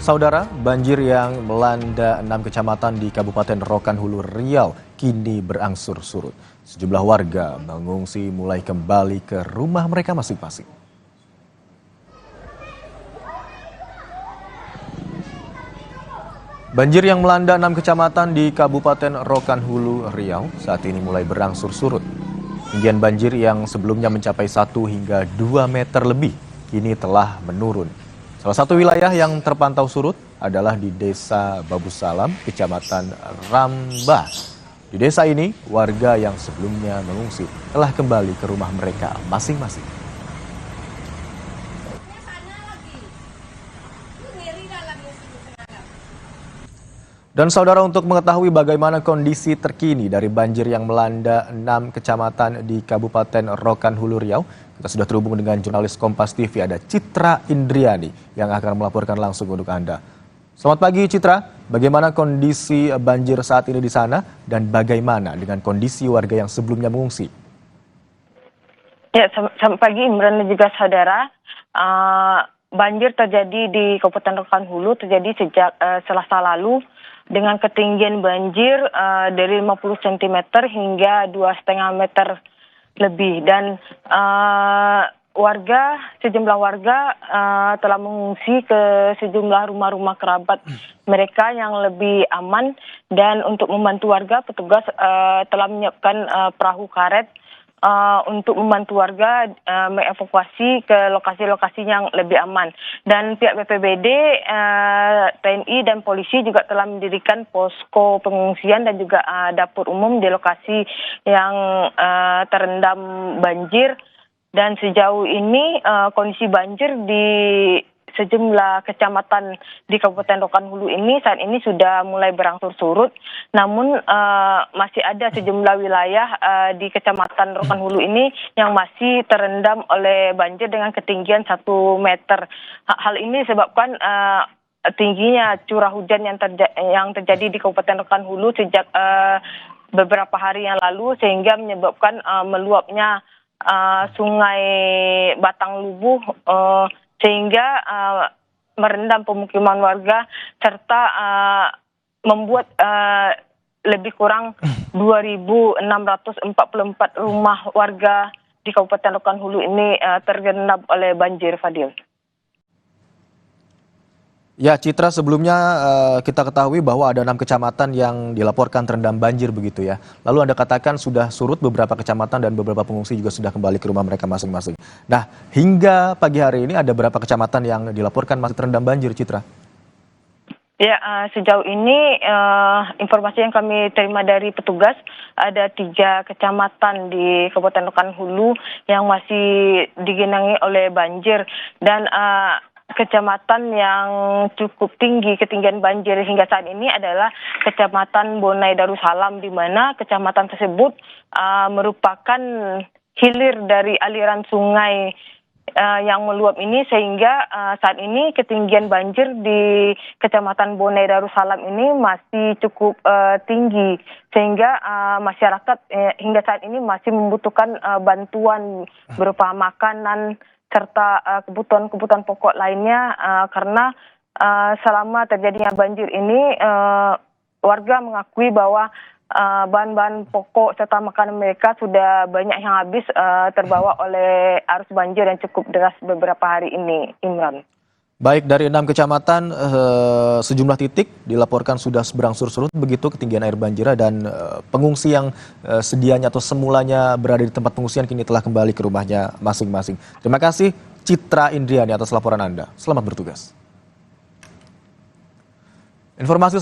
Saudara, banjir yang melanda 6 kecamatan di Kabupaten Rokan Hulu Riau kini berangsur surut. Sejumlah warga mengungsi mulai kembali ke rumah mereka masing-masing. Banjir yang melanda 6 kecamatan di Kabupaten Rokan Hulu Riau saat ini mulai berangsur surut. Ketinggian banjir yang sebelumnya mencapai 1 hingga 2 meter lebih kini telah menurun. Salah satu wilayah yang terpantau surut adalah di Desa Babusalam, Kecamatan Rambah. Di desa ini, warga yang sebelumnya mengungsi telah kembali ke rumah mereka masing-masing. Dan saudara, untuk mengetahui bagaimana kondisi terkini dari banjir yang melanda 6 kecamatan di Kabupaten Rokan Hulu Riau, kita sudah terhubung dengan jurnalis Kompas TV, ada Citra Indriani yang akan melaporkan langsung untuk Anda. Selamat pagi Citra, bagaimana kondisi banjir saat ini di sana dan bagaimana dengan kondisi warga yang sebelumnya mengungsi? Ya, selamat pagi Imran dan juga saudara. Banjir terjadi di Kabupaten Rokan Hulu terjadi sejak Selasa lalu dengan ketinggian banjir dari 50 cm hingga 2,5 meter lebih, dan sejumlah warga telah mengungsi ke sejumlah rumah-rumah kerabat mereka yang lebih aman. Dan untuk membantu warga, petugas telah menyiapkan perahu karet untuk membantu warga mengevakuasi ke lokasi-lokasi yang lebih aman. Dan pihak BPBD, TNI dan polisi juga telah mendirikan posko pengungsian dan juga dapur umum di lokasi yang terendam banjir. Dan sejauh ini kondisi banjir di sejumlah kecamatan di Kabupaten Rokan Hulu ini saat ini sudah mulai berangsur surut. Namun masih ada sejumlah wilayah di Kecamatan Rokan Hulu ini yang masih terendam oleh banjir dengan ketinggian 1 meter. Hal ini disebabkan tingginya curah hujan yang terjadi di Kabupaten Rokan Hulu sejak beberapa hari yang lalu, sehingga menyebabkan meluapnya Sungai Batang Lubuh, sehingga merendam pemukiman warga serta membuat lebih kurang 2.644 rumah warga di Kabupaten Rokan Hulu ini tergenang oleh banjir, Fadil. Ya Citra, sebelumnya kita ketahui bahwa ada 6 kecamatan yang dilaporkan terendam banjir begitu ya. Lalu Anda katakan sudah surut beberapa kecamatan dan beberapa pengungsi juga sudah kembali ke rumah mereka masing-masing. Nah, hingga pagi hari ini ada berapa kecamatan yang dilaporkan masih terendam banjir, Citra? Ya, sejauh ini informasi yang kami terima dari petugas, ada 3 kecamatan di Kabupaten Rokan Hulu yang masih digenangi oleh banjir. Dan kecamatan yang cukup tinggi ketinggian banjir hingga saat ini adalah Kecamatan Bonai Darussalam, di mana kecamatan tersebut merupakan hilir dari aliran sungai yang meluap ini, sehingga saat ini ketinggian banjir di Kecamatan Bonai Darussalam ini masih cukup tinggi, sehingga masyarakat hingga saat ini masih membutuhkan bantuan berupa makanan serta kebutuhan-kebutuhan pokok lainnya, karena selama terjadinya banjir ini warga mengakui bahwa bahan-bahan pokok serta makanan mereka sudah banyak yang habis terbawa oleh arus banjir yang cukup deras beberapa hari ini, Imran. Baik, dari 6 kecamatan sejumlah titik dilaporkan sudah berangsur surut begitu ketinggian air banjir, dan pengungsi yang sedianya atau semulanya berada di tempat pengungsian kini telah kembali ke rumahnya masing-masing. Terima kasih Citra Indriani atas laporan Anda. Selamat bertugas. Informasi